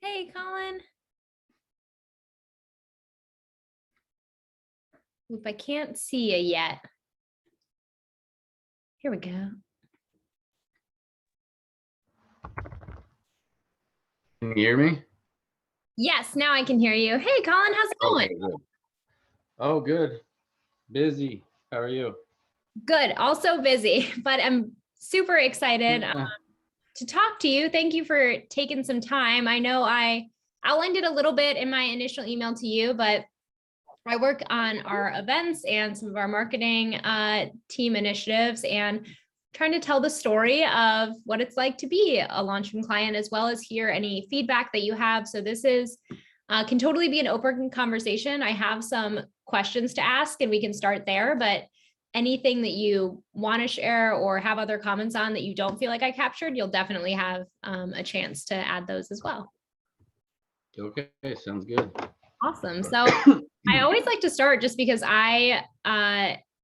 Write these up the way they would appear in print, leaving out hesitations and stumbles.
Hey, Colin. Oop, I can't see you yet. Here we go. Can you hear me? Yes, now I can hear you. Hey, Colin, how's it going? Okay, good. Oh, good. Busy. How are you? Good. Also busy, but I'm super excited to talk to you. Thank you for taking some time. I know I outlined it a little bit in my initial email to you, but I work on our events and some of our marketing team initiatives and trying to tell the story of what it's like to be a Launchroom client, as well as hear any feedback that you have. So this is can totally be an open conversation. I have some questions to ask and we can start there, but anything that you want to share or have other comments on that you don't feel like I captured, you'll definitely have a chance to add those as well. Okay, sounds good. Awesome. So I always like to start just because I'm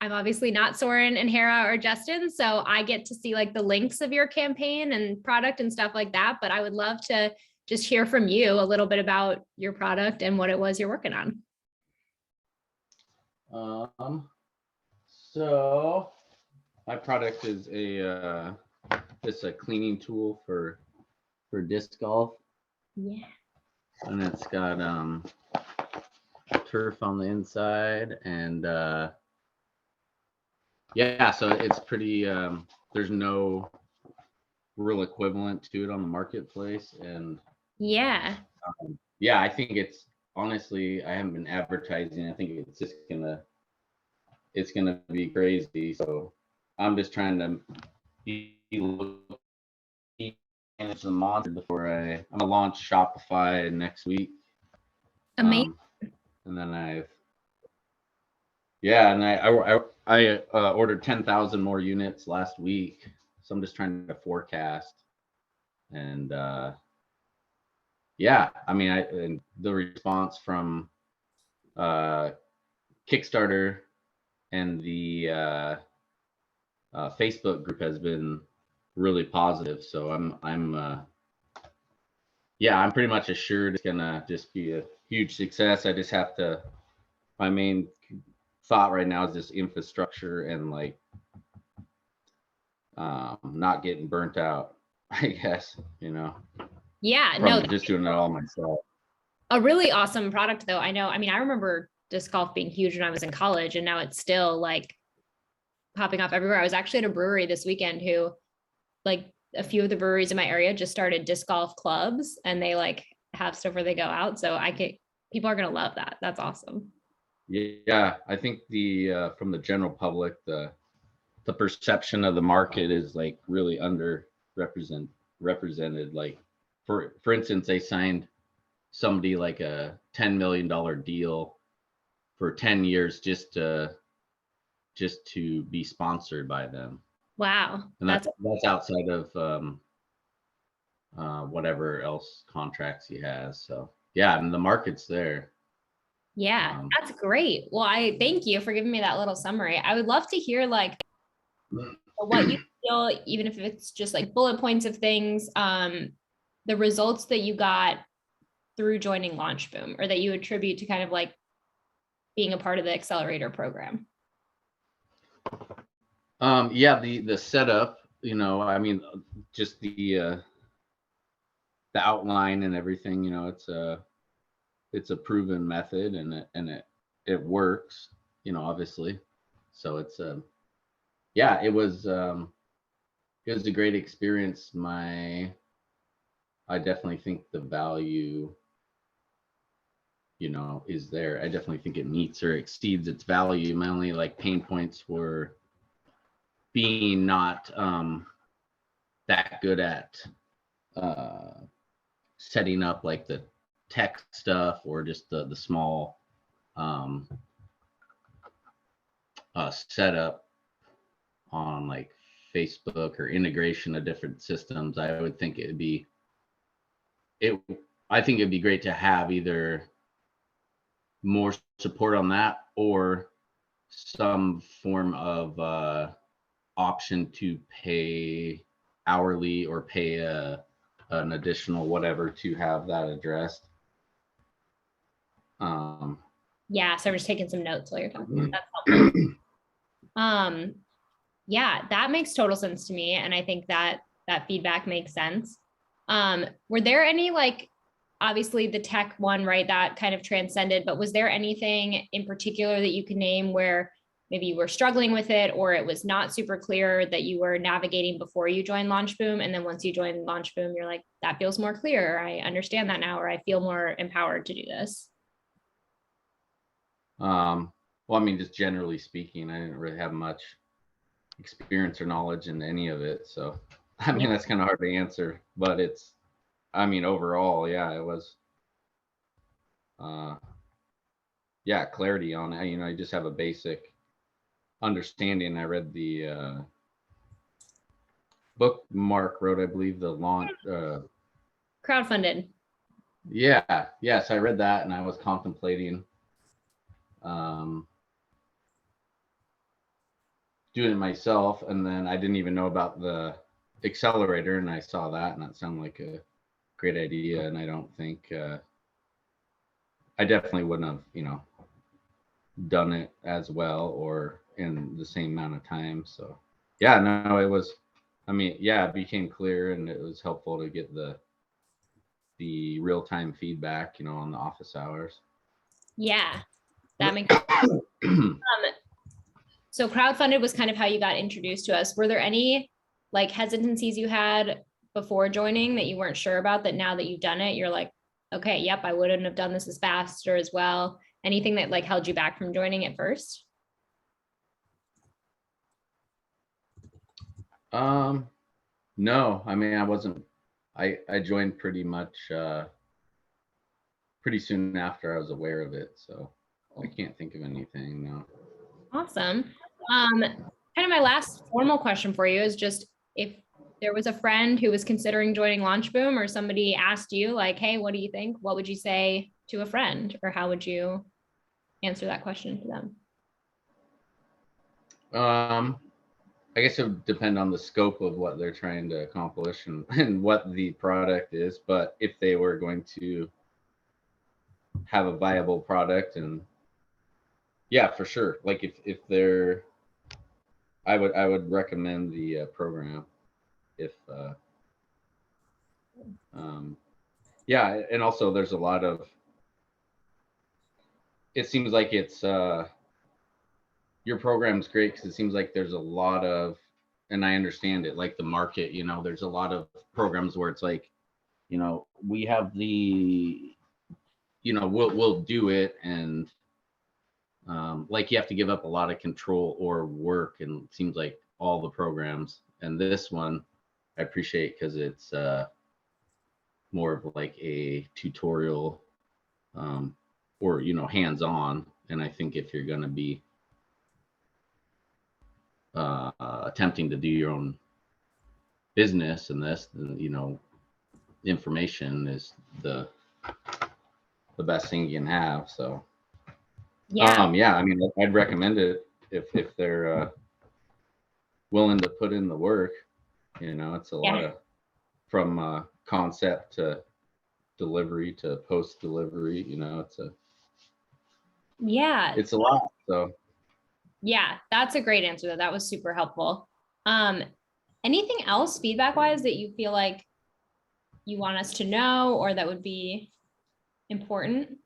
obviously not Soren and Hera or Justin, so I get to see like the links of your campaign and product and stuff like that. But I would love to just hear from you a little bit about your product and what it was you're working on. So my product is just a cleaning tool for disc golf. Yeah. And it's got turf on the inside, and yeah, so it's pretty there's no real equivalent to it on the marketplace. And Yeah. yeah, I think it's honestly, I haven't been advertising. I think it's just gonna be crazy. So I'm just trying to be manage the monster before I'm gonna launch Shopify next week. Amazing. And then I ordered 10,000 more units last week. So I'm just trying to forecast. And yeah, I mean, and the response from Kickstarter and the Facebook group has been really positive. So I'm pretty much assured it's gonna just be a huge success. I just have to, my main thought right now is just infrastructure and like not getting burnt out, I guess, Yeah, from no, just doing it all myself. a really awesome product though. I know, I mean, I remember disc golf being huge when I was in college, and now it's still like popping off everywhere. I was actually at a brewery this weekend who, like, a few of the breweries in my area just started disc golf clubs, and they like have stuff where they go out. So people are going to love that. That's awesome. Yeah, I think the from the general public, the perception of the market is like really represented. Like for instance, they signed somebody like a $10 million deal for 10 years just to be sponsored by them. Wow. And that's outside of whatever else contracts he has. So yeah, and the market's there. Yeah, that's great. Well, I thank you for giving me that little summary. I would love to hear like what you feel, even if it's just like bullet points of things, the results that you got through joining Launchboom, or that you attribute to kind of like being a part of the accelerator program. Yeah, the setup, I mean, just the outline and everything, it's a proven method, and it works, obviously. So it's yeah, it was a great experience. I definitely think the value, is there. I definitely think it meets or exceeds its value. My only like pain points were being not that good at setting up like the tech stuff, or just the small setup on like Facebook or integration of different systems. I would think I think it'd be great to have either more support on that, or some form of option to pay hourly or pay a an additional whatever to have that addressed. Yeah, so I'm just taking some notes while you're talking. That's helpful. Yeah, that makes total sense to me, and I think that that feedback makes sense. Were there any, like, obviously the tech one, right, that kind of transcended, but was there anything in particular that you can name where maybe you were struggling with it, or it was not super clear that you were navigating before you joined LaunchBoom, and then once you joined LaunchBoom, you're like, that feels more clear, I understand that now, or I feel more empowered to do this? Well, I mean, just generally speaking, I didn't really have much experience or knowledge in any of it. So, I mean, that's kind of hard to answer, but it's, I mean, overall, yeah, it was, yeah, clarity on it. You know, I just have a basic understanding. I read the book Mark wrote, I believe, the launch. Crowdfunded. Yeah, yes, I read that, and I was contemplating doing it myself, and then I didn't even know about the accelerator, and I saw that, and that sounded like a great idea. And I don't think I definitely wouldn't have, you know, done it as well or in the same amount of time. So yeah, no, it was, I mean, yeah, it became clear, and it was helpful to get the real-time feedback, you know, on the office hours. Yeah, that makes so crowdfunded was kind of how you got introduced to us. Were there any, like, hesitancies you had before joining that you weren't sure about, that now that you've done it, you're like, okay, yep, I wouldn't have done this as fast or as well? Anything that, like, held you back from joining at first? No, I mean, I joined pretty much pretty soon after I was aware of it, so I can't think of anything, no. Awesome. Kind of my last formal question for you is just, if there was a friend who was considering joining LaunchBoom, or somebody asked you like, hey, what do you think? What would you say to a friend, or how would you answer that question to them? I guess it would depend on the scope of what they're trying to accomplish and what the product is. But if they were going to have a viable product, and yeah, for sure. Like if they're, I would recommend the program. If yeah, and also there's a lot of. It seems like it's your program's great because it seems like there's a lot of, and I understand it, like the market, you know, there's a lot of programs where it's like, you know, we have the, you know, we'll do it, and like you have to give up a lot of control or work, and it seems like all the programs, and this one I appreciate because it's more of like a tutorial or, you know, hands-on. And I think if you're going to be attempting to do your own business in this, then, you know, information is the best thing you can have. So Yeah. yeah, I mean, I'd recommend it if they're willing to put in the work. You know, it's a lot of, from concept to delivery to post delivery, you know, it's a lot. So Yeah, that's a great answer though. That was super helpful. Anything else feedback wise that you feel like you want us to know, or that would be important?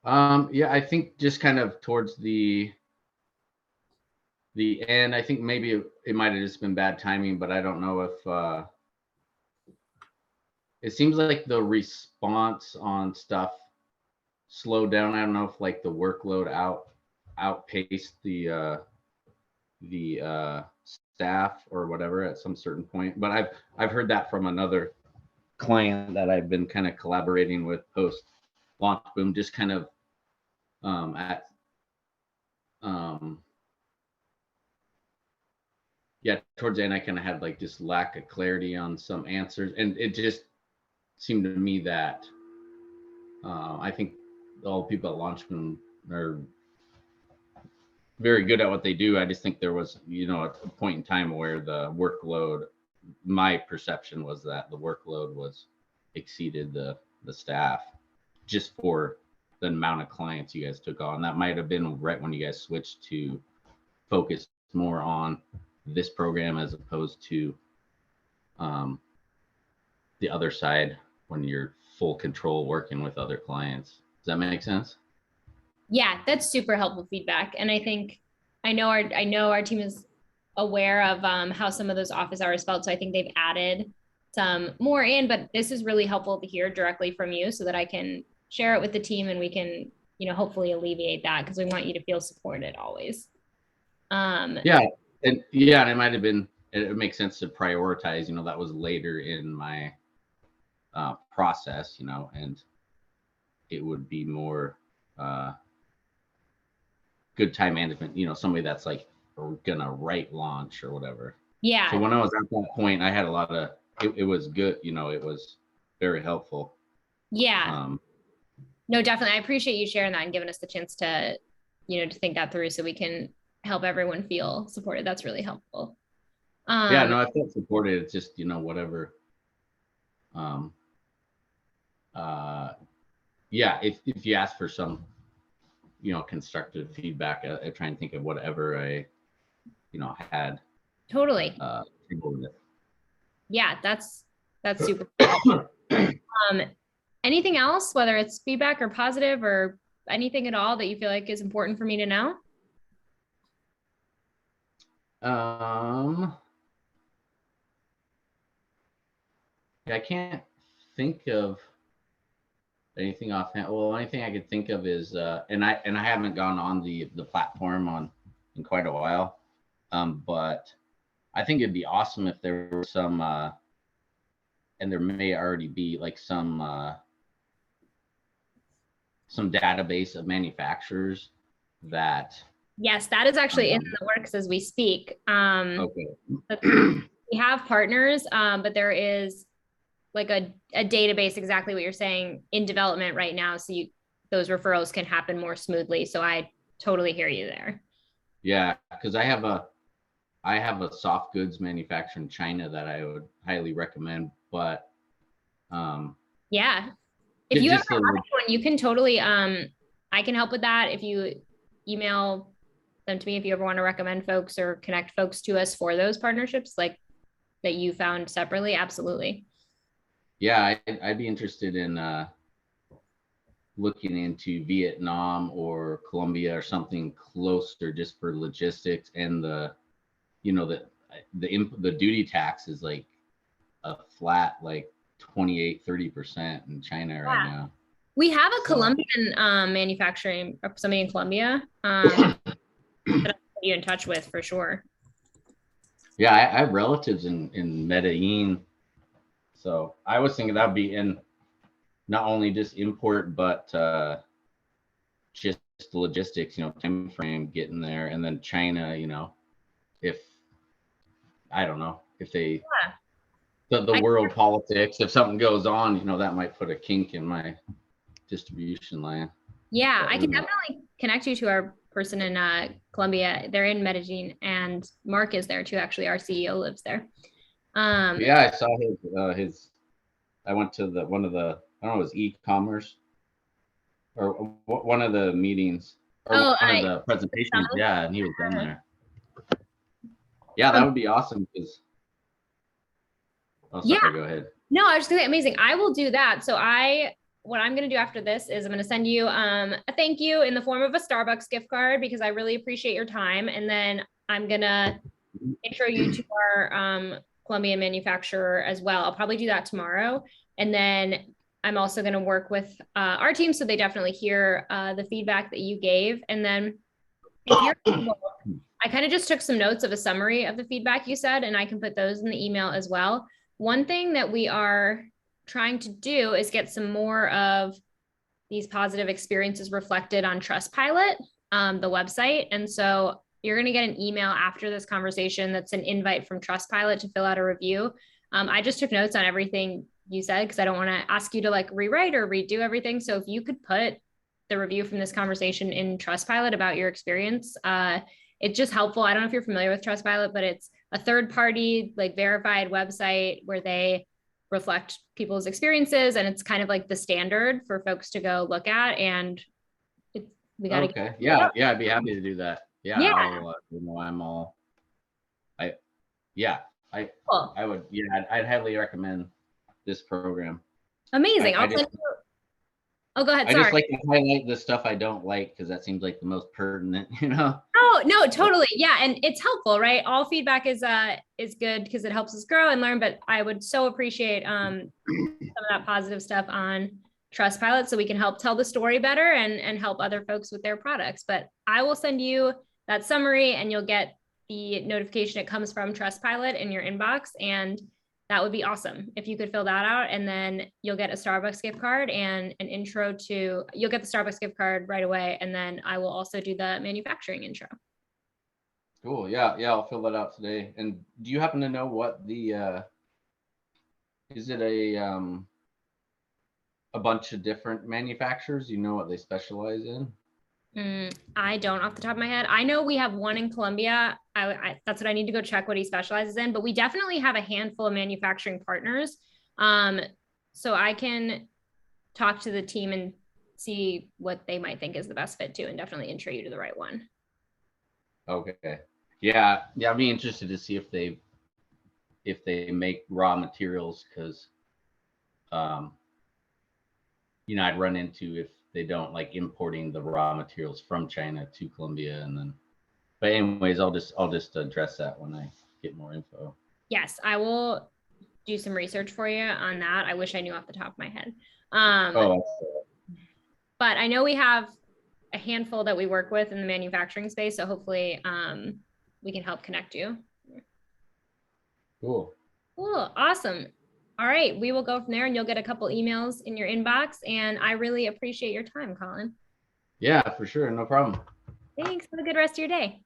yeah, I think just kind of towards the end, I think maybe it might have just been bad timing, but I don't know if it seems like the response on stuff slowed down. I don't know if like the workload outpaced the staff or whatever at some certain point. But I've heard that from another client that I've been kind of collaborating with post LaunchBoom, just kind of at yeah, towards the end I kind of had like just lack of clarity on some answers, and it just seemed to me that I think all people at LaunchBoom are very good at what they do. I just think there was, you know, a point in time where the workload my perception was that the workload was exceeded the staff just for the amount of clients you guys took on. That might have been right when you guys switched to focus more on this program as opposed to the other side when you're full control working with other clients. Does that make sense? Yeah, that's super helpful feedback. And I know our team is aware of how some of those office hours felt. So I think they've added some more in, but this is really helpful to hear directly from you so that I can share it with the team and we can, hopefully alleviate that, because we want you to feel supported always. Yeah. And it might have been, it makes sense to prioritize, that was later in my process, and it would be more good time management, somebody that's like gonna write launch or whatever. Yeah. So when I was at that point, I had a lot of, it was good, it was very helpful. Yeah. No, definitely. I appreciate you sharing that and giving us the chance to, to think that through so we can help everyone feel supported. That's really helpful. Yeah, no, I felt supported. It's just, whatever. Yeah, if you ask for some, constructive feedback, I try and think of whatever I, had. Totally. Yeah, that's super cool. Anything else, whether it's feedback or positive or anything at all that you feel like is important for me to know? Yeah, I can't think of anything offhand. Well, anything I could think of is, and I haven't gone on the platform in quite a while, but I think it'd be awesome if there were some, and there may already be like some database of manufacturers that. Yes, that is actually in the works as we speak. Okay. We have partners, but there is like a database, exactly what you're saying, in development right now. So those referrals can happen more smoothly. So I totally hear you there. Yeah, because I have a soft goods manufacturer in China that I would highly recommend, but yeah, if you have one, you can totally I can help with that. If you email them to me, if you ever want to recommend folks or connect folks to us for those partnerships like that you found separately, absolutely. Yeah, I'd be interested in looking into Vietnam or Colombia or something closer, just for logistics and the duty tax is like a flat like 28-30% in China right now. We have a Colombian manufacturing, somebody in Colombia that I'll put you in touch with for sure. Yeah, I have relatives in Medellin. So I was thinking that'd be in not only just import, but just the logistics, time frame getting there. And then China, if, I don't know, if they, the world politics, if something goes on, that might put a kink in my distribution line. Yeah, I can definitely connect you to our person in Colombia. They're in Medellin, and Mark is there too. Actually, our CEO lives there. Yeah, I saw his. I went to one of the, I don't know, it was e-commerce or one of the meetings or one of the presentations. Yeah, and he was in there. Yeah, that would be awesome because. Oh, sorry, go ahead. No, I was just gonna say amazing. I will do that. So what I'm going to do after this is I'm going to send you a thank you in the form of a Starbucks gift card because I really appreciate your time. And then I'm going to intro you to our Colombian manufacturer as well. I'll probably do that tomorrow. And then I'm also going to work with our team so they definitely hear the feedback that you gave. And then if you're able, I kind of just took some notes of a summary of the feedback you said, and I can put those in the email as well. One thing that we are trying to do is get some more of these positive experiences reflected on Trustpilot, the website. And so you're going to get an email after this conversation that's an invite from Trustpilot to fill out a review. I just took notes on everything you said because I don't want to ask you to like rewrite or redo everything. So if you could put the review from this conversation in Trustpilot about your experience, it's just helpful. I don't know if you're familiar with Trustpilot, but it's a third party, like verified website where they reflect people's experiences. And it's kind of like the standard for folks to go look at. And we got to Okay. Yeah. Yeah. I'd be happy to do that. Yeah. Yeah. I'll, I'm all, yeah, Cool. I would, yeah, I'd highly recommend this program. Amazing. I I'll just, send you. Oh, go ahead. I Sorry. just like to highlight the stuff I don't like because that seems like the most pertinent, you know? Oh, no, totally. Yeah. And it's helpful, right? All feedback is good because it helps us grow and learn. But I would so appreciate some of that positive stuff on Trustpilot so we can help tell the story better and help other folks with their products. But I will send you that summary and you'll get the notification it comes from Trustpilot in your inbox. And that would be awesome if you could fill that out. And then you'll get a Starbucks gift card and an intro to, you'll get the Starbucks gift card right away. And then I will also do the manufacturing intro. Cool. Yeah. Yeah. I'll fill that out today. And do you happen to know what the, is it a bunch of different manufacturers? You know what they specialize in? I don't off the top of my head. I know we have one in Colombia. That's what I need to go check what he specializes in, but we definitely have a handful of manufacturing partners. So I can talk to the team and see what they might think is the best fit too, and definitely intro you to the right one. Okay. Yeah. Yeah. I'd be interested to see if they make raw materials because, you know, I'd run into if they don't like importing the raw materials from China to Colombia and then, but anyways, I'll just address that when I get more info. Yes, I will do some research for you on that. I wish I knew off the top of my head. But I know we have a handful that we work with in the manufacturing space. So hopefully we can help connect you. Cool. Cool. Awesome. All right. We will go from there and you'll get a couple emails in your inbox. And I really appreciate your time, Colin. Yeah, for sure. No problem. Thanks. Have a good rest of your day.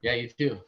Yeah, you too.